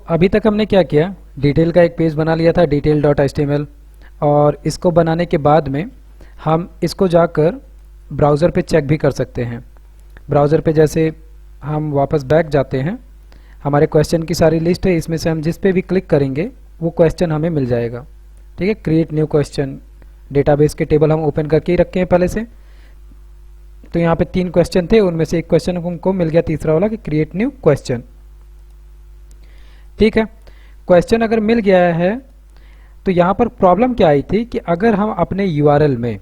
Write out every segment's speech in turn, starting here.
अभी तक हमने क्या किया, डिटेल का एक पेज बना लिया था detail.html। और इसको बनाने के बाद में हम इसको जाकर ब्राउज़र पे चेक भी कर सकते हैं। ब्राउज़र पे जैसे हम वापस बैक जाते हैं, हमारे क्वेश्चन की सारी लिस्ट है, इसमें से हम जिस पे भी क्लिक करेंगे वो क्वेश्चन हमें मिल जाएगा। ठीक है, क्रिएट न्यू क्वेश्चन, डेटाबेस के टेबल हम ओपन करके ही रखे हैं पहले से। तो यहाँ पे 3 क्वेश्चन थे, उनमें से एक क्वेश्चन हमको मिल गया, तीसरा वाला कि क्रिएट न्यू क्वेश्चन। ठीक है, क्वेश्चन अगर मिल गया है तो यहाँ पर प्रॉब्लम क्या आई थी कि अगर हम अपने यूआरएल में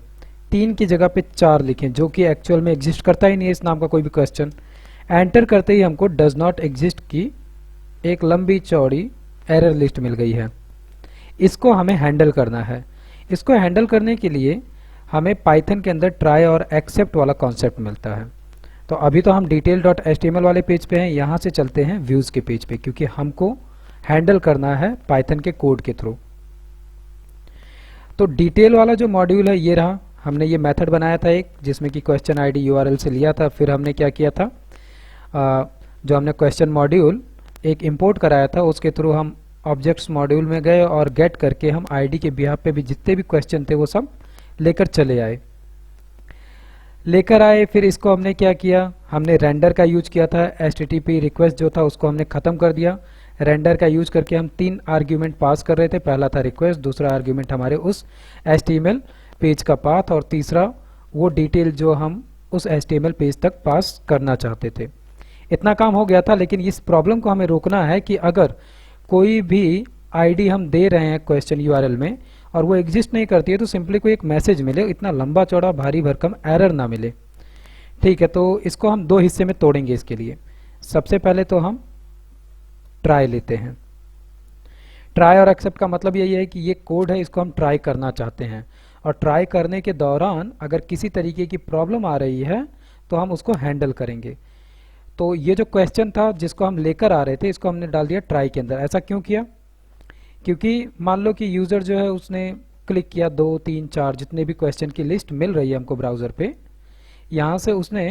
3 की जगह पे 4 लिखें, जो कि एक्चुअल में एग्जिस्ट करता ही नहीं है इस नाम का कोई भी क्वेश्चन, एंटर करते ही हमको डज नॉट एग्जिस्ट की एक लंबी चौड़ी एरर लिस्ट मिल गई है। इसको हमें हैंडल करना है। इसको हैंडल करने के लिए हमें पाइथन के अंदर ट्राई और एक्सेप्ट वाला कॉन्सेप्ट मिलता है। तो अभी तो हम detail.html वाले पेज पे हैं, यहाँ से चलते हैं व्यूज़ के पेज पे, क्योंकि हमको हैंडल करना है पाइथन के कोड के थ्रू। तो डिटेल वाला जो मॉड्यूल है ये रहा, हमने ये मेथड बनाया था एक, जिसमें कि क्वेश्चन आईडी यूआरएल से लिया था। फिर हमने क्या किया था, जो हमने क्वेश्चन मॉड्यूल एक इंपोर्ट कराया था, उसके थ्रू हम ऑब्जेक्ट्स मॉड्यूल में गए और गेट करके हम आईडी के बिहाफ पे भी जितने भी क्वेश्चन थे वो सब लेकर चले आए। फिर इसको हमने क्या किया, हमने रेंडर का यूज किया था। HTTP रिक्वेस्ट जो था उसको हमने ख़त्म कर दिया। रेंडर का यूज करके हम 3 आर्ग्यूमेंट पास कर रहे थे। पहला था रिक्वेस्ट, दूसरा आर्ग्यूमेंट हमारे उस HTML पेज का पाथ, और तीसरा वो डिटेल जो हम उस HTML पेज तक पास करना चाहते थे। इतना काम हो गया था, लेकिन इस प्रॉब्लम को हमें रोकना है कि अगर कोई भी आईडी हम दे रहे हैं क्वेश्चन यूआरएल में और वो एग्जिस्ट नहीं करती है, तो सिंपली कोई एक मैसेज मिले, इतना लंबा चौड़ा भारी भरकम एरर ना मिले। ठीक है, तो इसको हम 2 हिस्से में तोड़ेंगे। इसके लिए सबसे पहले तो हम ट्राई लेते हैं। ट्राई और एक्सेप्ट का मतलब यही है कि ये कोड है, इसको हम ट्राई करना चाहते हैं, और ट्राई करने के दौरान अगर किसी तरीके की प्रॉब्लम आ रही है तो हम उसको हैंडल करेंगे। तो ये जो क्वेश्चन था जिसको हम लेकर आ रहे थे, इसको हमने डाल दिया ट्राई के अंदर। ऐसा क्यों किया, क्योंकि मान लो कि यूज़र जो है उसने क्लिक किया, 2, 3, 4 जितने भी क्वेश्चन की लिस्ट मिल रही है हमको ब्राउज़र पे, यहाँ से उसने,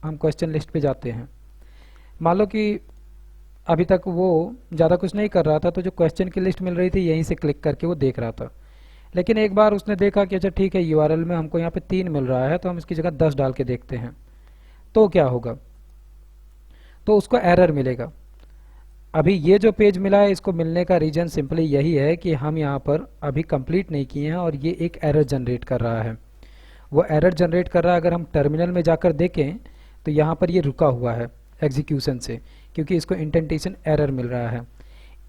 हम क्वेश्चन लिस्ट पे जाते हैं, मान लो कि अभी तक वो ज़्यादा कुछ नहीं कर रहा था, तो जो क्वेश्चन की लिस्ट मिल रही थी यहीं से क्लिक करके वो देख रहा था। लेकिन एक बार उसने देखा कि अच्छा ठीक है, यूआरएल में हमको यहाँ पे 3 मिल रहा है, तो हम इसकी जगह 10 डाल के देखते हैं तो क्या होगा, तो उसको एरर मिलेगा। अभी ये जो पेज मिला है, इसको मिलने का रीज़न सिंपली यही है कि हम यहाँ पर अभी कंप्लीट नहीं किए हैं और ये एक एरर जनरेट कर रहा है। वो एरर जनरेट कर रहा है, अगर हम टर्मिनल में जाकर देखें तो यहाँ पर ये रुका हुआ है एग्जीक्यूशन से, क्योंकि इसको इंडेंटेशन एरर मिल रहा है।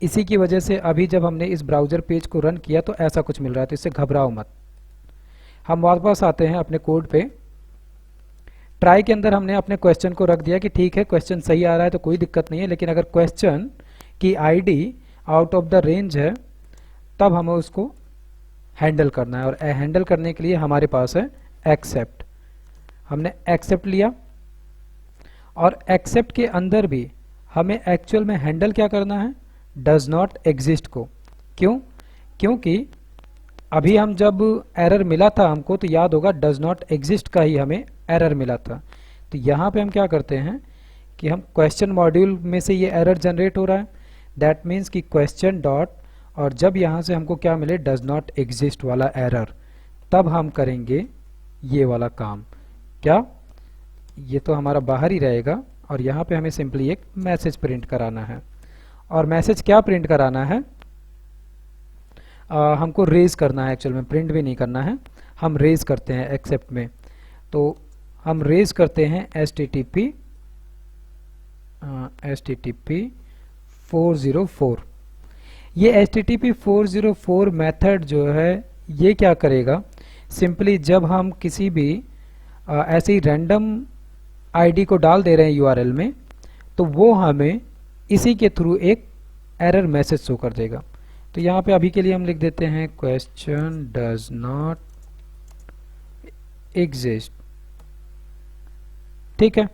इसी की वजह से अभी जब हमने इस ब्राउज़र पेज को रन किया तो ऐसा कुछ मिल रहा है, तो इससे घबराओ मत। हम वापस आते हैं अपने कोड पे। ट्राई के अंदर हमने अपने क्वेश्चन को रख दिया कि ठीक है, क्वेश्चन सही आ रहा है तो कोई दिक्कत नहीं है, लेकिन अगर क्वेश्चन की ID out of the range है तब हमें उसको हैंडल करना है। और हैंडल करने के लिए हमारे पास है एक्सेप्ट। हमने एक्सेप्ट लिया, और एक्सेप्ट के अंदर भी हमें एक्चुअल में हैंडल क्या करना है, डज नॉट एग्जिस्ट को। क्यों, क्योंकि अभी हम जब एरर मिला था हमको, तो याद होगा डज नॉट एग्जिस्ट का ही हमें एरर मिला था। तो यहाँ पे हम क्या करते हैं कि हम क्वेश्चन मॉड्यूल में से ये एरर जनरेट हो रहा है, दैट मीन्स कि क्वेश्चन डॉट, और जब यहाँ से हमको क्या मिले, डज नॉट एग्जिस्ट वाला एरर, तब हम करेंगे ये वाला काम। क्या, ये तो हमारा बाहर ही रहेगा, और यहाँ पे हमें सिंपली एक मैसेज प्रिंट कराना है। और मैसेज क्या प्रिंट कराना है, हमको रेज करना है, एक्चुअल में प्रिंट भी नहीं करना है, हम रेज करते हैं एक्सेप्ट में। तो हम रेज करते हैं HTTP 404। ये HTTP 404 मेथड जो है ये क्या करेगा, सिंपली जब हम किसी भी ऐसे ही रैंडम आईडी को डाल दे रहे हैं यूआरएल में, तो वो हमें इसी के थ्रू एक एरर मैसेज शो कर देगा। तो यहाँ पे अभी के लिए हम लिख देते हैं क्वेश्चन डज नॉट एग्जिस्ट। ठीक है,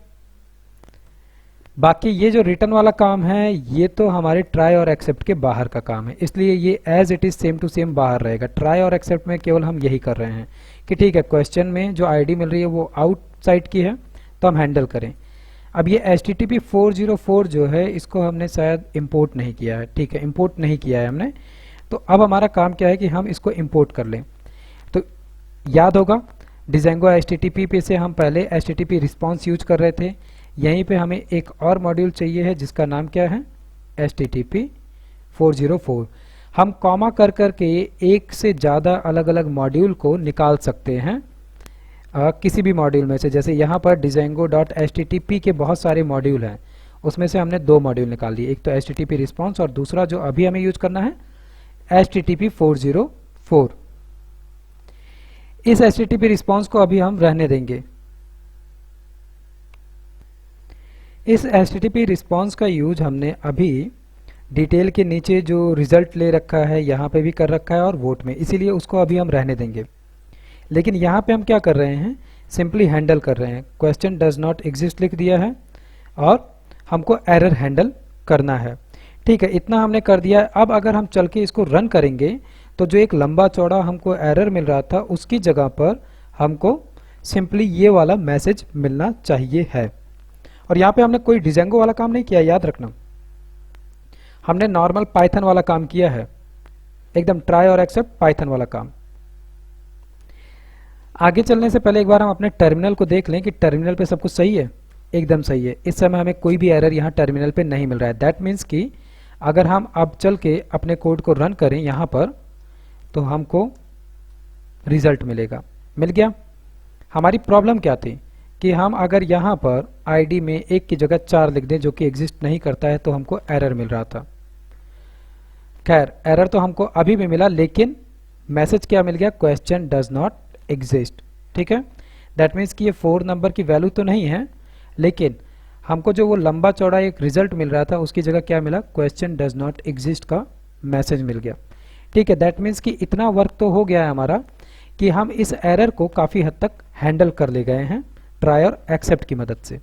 बाकी ये जो रिटर्न वाला काम है ये तो हमारे ट्राई और एक्सेप्ट के बाहर का काम है, इसलिए ये as it is same to same बाहर रहेगा। ट्राई और एक्सेप्ट में केवल हम यही कर रहे हैं कि ठीक है, क्वेश्चन में जो आईडी मिल रही है वो आउटसाइड की है तो हम हैंडल करें। अब ये HTTP 404 जो है इसको हमने शायद इंपोर्ट नहीं किया है, ठीक है, इंपोर्ट नहीं किया है हमने। तो अब हमारा काम क्या है कि हम इसको इंपोर्ट कर लें। तो याद होगा डिजेंगो HTTP पे से हम पहले HTTP रिस्पॉन्स यूज कर रहे थे, यहीं पे हमें एक और मॉड्यूल चाहिए है जिसका नाम क्या है, HTTP 404। हम कॉमा कर करके एक से ज़्यादा अलग अलग मॉड्यूल को निकाल सकते हैं किसी भी मॉड्यूल में से। जैसे यहाँ पर Django.http के बहुत सारे मॉड्यूल हैं, उसमें से हमने 2 मॉड्यूल निकाल दिए, एक तो HTTP रिस्पॉन्स और दूसरा जो अभी हमें यूज करना है HTTP 404। इस HTTP रिस्पॉन्स को अभी हम रहने देंगे। इस HTTP रिस्पॉन्स का यूज हमने अभी डिटेल के नीचे जो रिजल्ट ले रखा है यहाँ पे भी कर रखा है और वोट में, इसीलिए उसको अभी हम रहने देंगे। लेकिन यहाँ पे हम क्या कर रहे हैं, सिंपली हैंडल कर रहे हैं। क्वेश्चन डज नॉट एग्जिस्ट लिख दिया है और हमको एरर हैंडल करना है, ठीक है, इतना हमने कर दिया है। अब अगर हम चल के इसको रन करेंगे तो जो एक लंबा चौड़ा हमको एरर मिल रहा था उसकी जगह पर हमको सिंपली ये वाला मैसेज मिलना चाहिए है। और यहाँ पे हमने कोई डिजेंगो वाला काम नहीं किया, याद रखना, हमने नॉर्मल पाइथन वाला काम किया है, एकदम ट्राई और एक्सेप्ट पाइथन वाला काम। आगे चलने से पहले एक बार हम अपने टर्मिनल को देख लें कि टर्मिनल पे सब कुछ सही है, एकदम सही है। इस समय हमें कोई भी एरर यहाँ टर्मिनल पे नहीं मिल रहा है। दैट मीन्स कि अगर हम अब चल के अपने कोड को रन करें यहाँ पर तो हमको रिजल्ट मिलेगा। मिल गया। हमारी प्रॉब्लम क्या थी कि हम अगर यहाँ पर आईडी में 1 की जगह 4 लिख दें जो कि एग्जिस्ट नहीं करता है तो हमको एरर मिल रहा था। खैर एरर तो हमको अभी भी मिला, लेकिन मैसेज क्या मिल गया, क्वेश्चन डज नॉट एग्जिस्ट, ठीक है। दैट मीन्स कि ये 4 नंबर की वैल्यू तो नहीं है, लेकिन हमको जो वो लंबा चौड़ा एक रिजल्ट मिल रहा था उसकी जगह क्या मिला, क्वेश्चन डज नॉट एग्जिस्ट का मैसेज मिल गया, ठीक है। दैट मीन्स कि इतना वर्क तो हो गया है हमारा कि हम इस एरर को काफ़ी हद तक हैंडल कर ले गए हैं ट्राई और एक्सेप्ट की मदद से,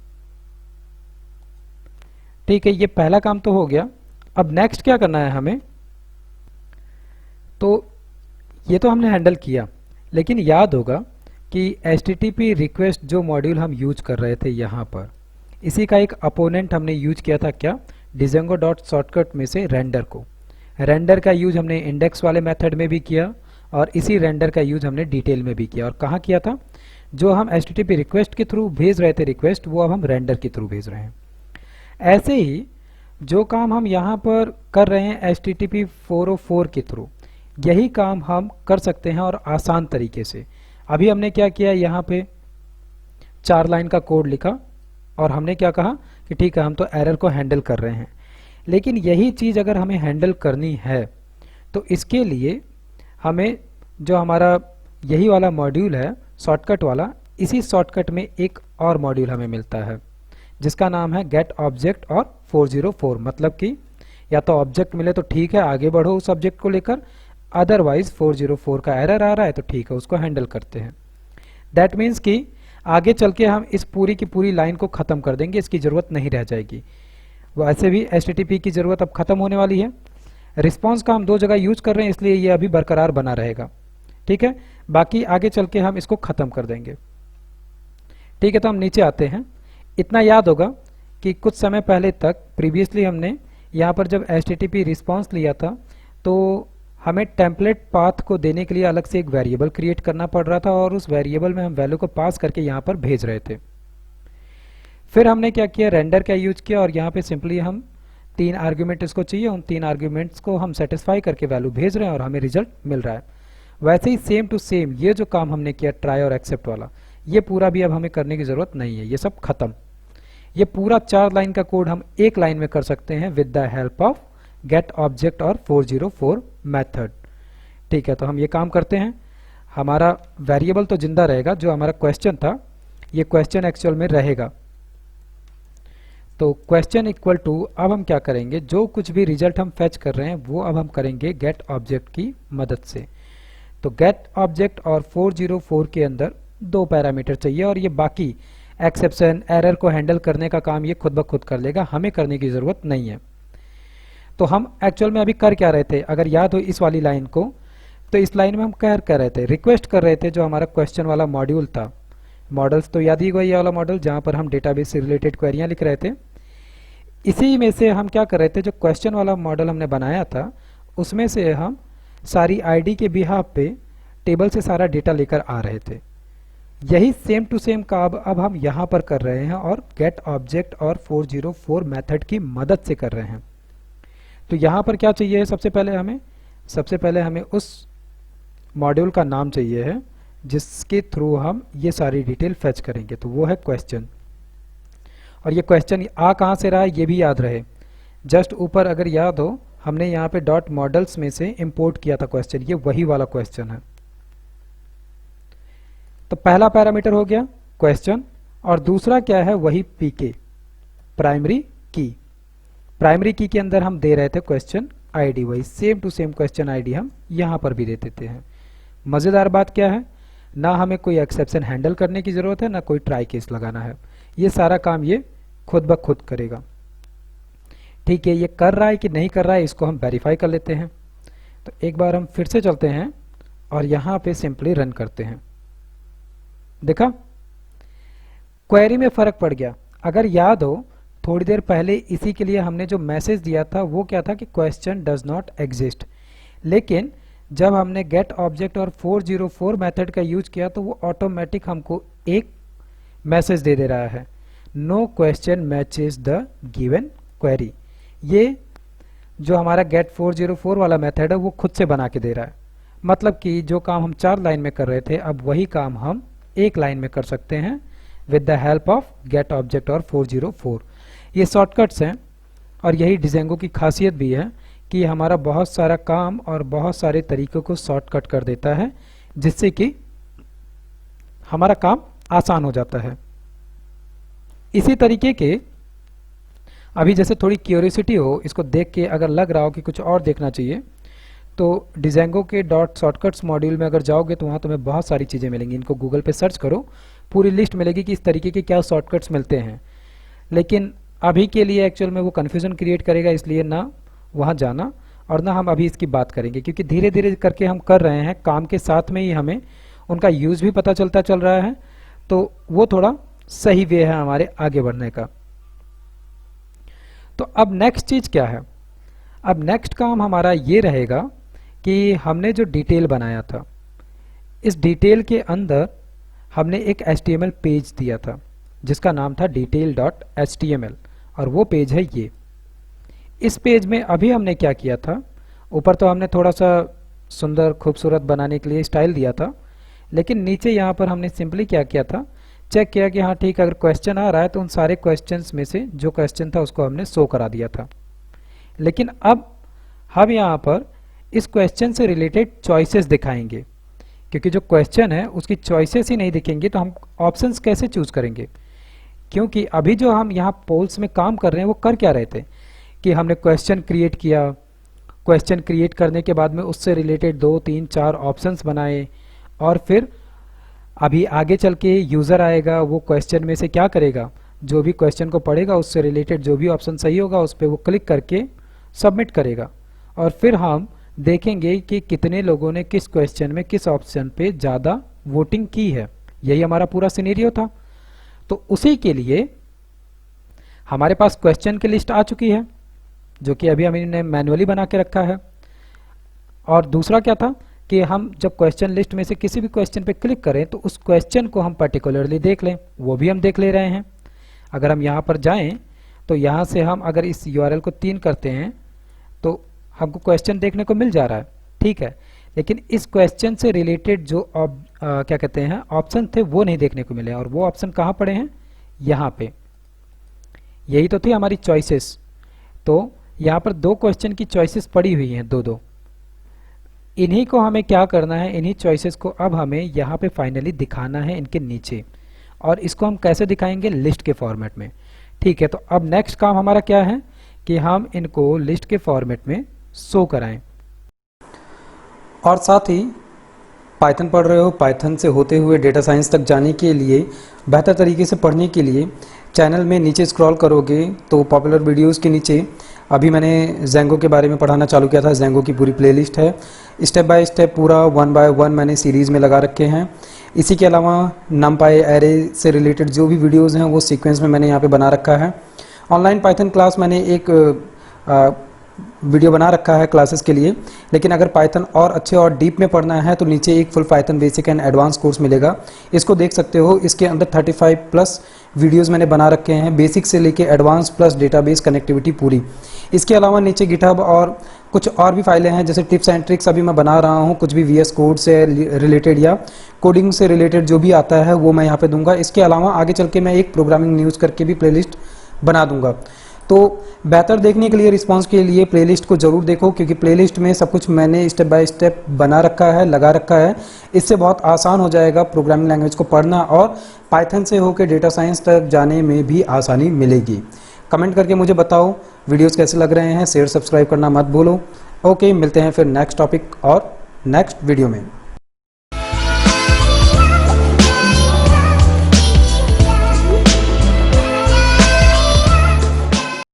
ठीक है। ये पहला काम तो हो गया। अब नेक्स्ट क्या करना है हमें, तो ये तो हमने हैंडल किया, लेकिन याद होगा कि HTTP रिक्वेस्ट जो मॉड्यूल हम यूज कर रहे थे यहाँ पर, इसी का एक अपोनेंट हमने यूज किया था, क्या, Django.shortcut में से रेंडर को। रेंडर का यूज हमने इंडेक्स वाले मेथड में भी किया और इसी रेंडर का यूज हमने डिटेल में भी किया। और कहाँ किया था, जो हम HTTP रिक्वेस्ट के थ्रू भेज रहे थे रिक्वेस्ट, वो अब हम रेंडर के थ्रू भेज रहे हैं। ऐसे ही जो काम हम यहाँ पर कर रहे हैं HTTP 404 के थ्रू, यही काम हम कर सकते हैं और आसान तरीके से। अभी हमने क्या किया, यहाँ पे 4 लाइन का कोड लिखा और हमने क्या कहा कि ठीक है हम तो एरर को हैंडल कर रहे हैं। लेकिन यही चीज़ अगर हमें हैंडल करनी है तो इसके लिए हमें जो हमारा यही वाला मॉड्यूल है शॉर्टकट वाला, इसी शॉर्टकट में एक और मॉड्यूल हमें मिलता है जिसका नाम है गेट ऑब्जेक्ट और 404। मतलब कि या तो ऑब्जेक्ट मिले तो ठीक है आगे बढ़ो उस ऑब्जेक्ट को लेकर, अदरवाइज 404 का एरर आ रहा है तो ठीक है उसको हैंडल करते हैं। दैट मीन्स कि आगे चल के हम इस पूरी की पूरी लाइन को ख़त्म कर देंगे, इसकी ज़रूरत नहीं रह जाएगी। वैसे भी HTTP की ज़रूरत अब ख़त्म होने वाली है। रिस्पॉन्स का हम 2 जगह यूज कर रहे हैं इसलिए ये अभी बरकरार बना रहेगा, ठीक है। बाकी आगे चल के हम इसको ख़त्म कर देंगे, ठीक है। तो हम नीचे आते हैं। इतना याद होगा कि कुछ समय पहले तक प्रीवियसली हमने यहाँ पर जब HTTP रिस्पॉन्स लिया था तो हमें टेम्पलेट पाथ को देने के लिए अलग से एक वेरिएबल क्रिएट करना पड़ रहा था और उस वेरिएबल में हम वैल्यू को पास करके यहाँ पर भेज रहे थे। फिर हमने क्या किया, रेंडर का यूज किया और यहाँ पे सिंपली हम 3 आर्ग्यूमेंट इसको चाहिए, उन 3 आर्ग्यूमेंट्स को हम सेटिस्फाई करके वैल्यू भेज रहे हैं और हमें रिजल्ट मिल रहा है। वैसे ही सेम टू सेम ये जो काम हमने किया ट्राई और एक्सेप्ट वाला, ये पूरा भी अब हमें करने की ज़रूरत नहीं है, ये सब खत्म। ये पूरा 4 लाइन का कोड हम एक लाइन में कर सकते हैं with the help of get object और 404 मेथड, ठीक है। तो हम ये काम करते हैं, हमारा वेरिएबल तो जिंदा रहेगा, जो हमारा क्वेश्चन था ये क्वेश्चन एक्चुअल में रहेगा। तो क्वेश्चन इक्वल टू, अब हम क्या करेंगे, जो कुछ भी रिजल्ट हम फेच कर रहे हैं वो अब हम करेंगे गेट ऑब्जेक्ट की मदद से। तो गेट ऑब्जेक्ट और 404 के अंदर 2 पैरामीटर चाहिए और ये बाकी एक्सेप्शन एरर को हैंडल करने का काम ये खुद ब खुद कर लेगा, हमें करने की ज़रूरत नहीं है। तो हम एक्चुअल में अभी कर क्या रहे थे, अगर याद हो इस वाली लाइन को, तो इस लाइन में हम क्या कर रहे थे, रिक्वेस्ट कर रहे थे जो हमारा क्वेश्चन वाला मॉड्यूल था मॉडल्स तो याद ही वही वाला मॉडल जहाँ पर हम डेटाबेस से रिलेटेड क्वेरियाँ लिख रहे थे। इसी में से हम क्या कर रहे थे, जो क्वेश्चन वाला मॉडल हमने बनाया था उसमें से हम सारी आईडी के बिहाफ पे टेबल से सारा डेटा लेकर आ रहे थे। यही सेम टू सेम का अब हम यहाँ पर कर रहे हैं और गेट ऑब्जेक्ट और 404 मेथड की मदद से कर रहे हैं। तो यहाँ पर क्या चाहिए है, सबसे पहले हमें उस मॉड्यूल का नाम चाहिए है जिसके थ्रू हम ये सारी डिटेल फेच करेंगे, तो वो है क्वेश्चन। और ये क्वेश्चन आ कहाँ से रहा है ये भी याद रहे, जस्ट ऊपर अगर याद हो हमने यहाँ पे डॉट मॉडल्स में से इंपोर्ट किया था क्वेश्चन, ये वही वाला क्वेश्चन है। तो पहला पैरामीटर हो गया क्वेश्चन और दूसरा क्या है, वही पीके प्राइमरी की। प्राइमरी की के अंदर हम दे रहे थे क्वेश्चन आईडी, वही same to same question ID हम यहाँ पर भी दे देते हैं। मज़ेदार बात क्या है, ना हमें कोई एक्सेप्शन हैंडल करने की ज़रूरत है, ना कोई ट्राई केस लगाना है, ये सारा काम ये खुद ब खुद करेगा। ठीक है, ये कर रहा है कि नहीं कर रहा है इसको हम वेरीफाई कर लेते हैं। तो एक बार हम फिर से चलते हैं और यहाँ पे सिंपली रन करते हैं। देखा क्वेरी में फ़र्क पड़ गया। अगर याद हो थोड़ी देर पहले इसी के लिए हमने जो मैसेज दिया था वो क्या था कि क्वेश्चन डज नॉट एग्जिस्ट, लेकिन जब हमने गेट ऑब्जेक्ट और 404 मेथड का यूज किया तो वो ऑटोमेटिक हमको एक मैसेज दे रहा है, no question matches the given query. ये जो हमारा गेट 404 वाला मेथड है वो खुद से बना के दे रहा है। मतलब कि जो काम हम 4 लाइन में कर रहे थे अब वही काम हम 1 लाइन में कर सकते हैं with the help of get object और 404। ये शॉर्टकट्स हैं और यही डिज़ेंगो की खासियत भी है कि हमारा बहुत सारा काम और बहुत सारे तरीकों को शॉर्टकट कर देता है, जिससे कि हमारा काम आसान हो जाता है। इसी तरीके के अभी जैसे थोड़ी क्यूरियोसिटी हो, इसको देख के अगर लग रहा हो कि कुछ और देखना चाहिए, तो डिज़ेंगो के डॉट शॉर्टकट्स मॉड्यूल में अगर जाओगे तो वहाँ तुम्हें बहुत सारी चीज़ें मिलेंगी। इनको गूगल पे सर्च करो, पूरी लिस्ट मिलेगी कि इस तरीके के क्या शॉर्टकट्स मिलते हैं। लेकिन अभी के लिए एक्चुअल में वो कन्फ्यूज़न क्रिएट करेगा, इसलिए ना वहाँ जाना और ना हम अभी इसकी बात करेंगे, क्योंकि धीरे धीरे करके हम कर रहे हैं, काम के साथ में ही हमें उनका यूज़ भी पता चलता चल रहा है, तो वो थोड़ा सही वे है हमारे आगे बढ़ने का। तो अब नेक्स्ट चीज़ क्या है, अब नेक्स्ट काम हमारा ये रहेगा कि हमने जो डिटेल बनाया था, इस डिटेल के अंदर हमने एक HTML पेज दिया था जिसका नाम था detail.html और वो पेज है ये। इस पेज में अभी हमने क्या किया था, ऊपर तो हमने थोड़ा सा सुंदर खूबसूरत बनाने के लिए स्टाइल दिया था, लेकिन नीचे यहाँ पर हमने सिंपली क्या किया था, चेक किया कि हाँ ठीक, अगर क्वेश्चन आ रहा है तो उन सारे क्वेश्चंस में से जो क्वेश्चन था उसको हमने शो करा दिया था। लेकिन अब हम यहाँ पर इस क्वेश्चन से रिलेटेड चॉइसेस दिखाएंगे, क्योंकि जो क्वेश्चन है उसकी चॉइसेस ही नहीं दिखेंगी तो हम ऑप्शंस कैसे चूज करेंगे। क्योंकि अभी जो हम यहाँ पोल्स में काम कर रहे हैं वो कर क्या रहे थे कि हमने क्वेश्चन क्रिएट किया, क्वेश्चन क्रिएट करने के बाद में उससे रिलेटेड 2, 3, 4 ऑप्शंस बनाए और फिर अभी आगे चल के यूज़र आएगा, वो क्वेश्चन में से क्या करेगा, जो भी क्वेश्चन को पढ़ेगा उससे रिलेटेड जो भी ऑप्शन सही होगा उस पर वो क्लिक करके सबमिट करेगा और फिर हम देखेंगे कि कितने लोगों ने किस क्वेश्चन में किस ऑप्शन पे ज़्यादा वोटिंग की है। यही हमारा पूरा सिनेरियो था। तो उसी के लिए हमारे पास क्वेश्चन की लिस्ट आ चुकी है जो कि अभी हमने मैनुअली बना के रखा है। और दूसरा क्या था कि हम जब क्वेश्चन लिस्ट में से किसी भी क्वेश्चन पे क्लिक करें तो उस क्वेश्चन को हम पर्टिकुलरली देख लें, वो भी हम देख ले रहे हैं। अगर हम यहाँ पर जाएं तो यहाँ से हम अगर इस URL को 3 करते हैं तो हमको क्वेश्चन देखने को मिल जा रहा है, ठीक है। लेकिन इस क्वेश्चन से रिलेटेड जो क्या कहते हैं ऑप्शन थे वो नहीं देखने को मिले, और वो ऑप्शन कहाँ पड़े हैं, यहाँ पे। यही तो थी हमारी चॉइसेस। तो यहाँ पर 2 क्वेश्चन की चॉइसेस पड़ी हुई हैं, 2-2। इन्हीं को हमें क्या करना है, इन्हीं चॉइसेस को अब हमें यहाँ पे फाइनली दिखाना है इनके नीचे। और इसको हम कैसे दिखाएंगे, लिस्ट के फॉर्मेट में, ठीक है। तो अब नेक्स्ट काम हमारा क्या है कि हम इनको लिस्ट के फॉर्मेट में शो कराएं। और साथ ही पाइथन पढ़ रहे हो, पाइथन से होते हुए डेटा साइंस तक जाने के लिए, बेहतर तरीके से पढ़ने के लिए चैनल में नीचे स्क्रॉल करोगे तो पॉपुलर वीडियोस के नीचे अभी मैंने जेंगो के बारे में पढ़ाना चालू किया था। जेंगो की पूरी प्लेलिस्ट है, स्टेप बाय स्टेप पूरा 1 बाय 1 मैंने सीरीज़ में लगा रखे हैं। इसी के अलावा नमपाई एरे से रिलेटेड जो भी वीडियोज़ हैं वो सीक्वेंस में मैंने यहाँ पे बना रखा है। ऑनलाइन पाइथन क्लास मैंने एक वीडियो बना रखा है क्लासेस के लिए, लेकिन अगर पाइथन और अच्छे और डीप में पढ़ना है तो नीचे एक full Python basic and advance course मिलेगा, इसको देख सकते हो। इसके अंदर 35 प्लस वीडियोस मैंने बना रखे हैं, बेसिक से लेके एडवांस प्लस डेटाबेस कनेक्टिविटी पूरी। इसके अलावा नीचे गिटहब और कुछ और भी फाइलें हैं, जैसे टिप्स एंड ट्रिक्स अभी मैं बना रहा हूँ, कुछ भी VS कोड से रिलेटेड या कोडिंग से रिलेटेड जो भी आता है वो मैं यहाँ पे दूंगा। इसके अलावा आगे चल के मैं एक प्रोग्रामिंग न्यूज़ करके भी प्लेलिस्ट बना दूंगा। तो बेहतर देखने के लिए, रिस्पांस के लिए प्लेलिस्ट को जरूर देखो, क्योंकि प्लेलिस्ट में सब कुछ मैंने स्टेप बाय स्टेप बना रखा है, लगा रखा है। इससे बहुत आसान हो जाएगा प्रोग्रामिंग लैंग्वेज को पढ़ना और पाइथन से होकर डेटा साइंस तक जाने में भी आसानी मिलेगी। कमेंट करके मुझे बताओ वीडियोस कैसे लग रहे हैं, शेयर सब्सक्राइब करना मत भूलो। ओके, मिलते हैं फिर नेक्स्ट टॉपिक और नेक्स्ट वीडियो में।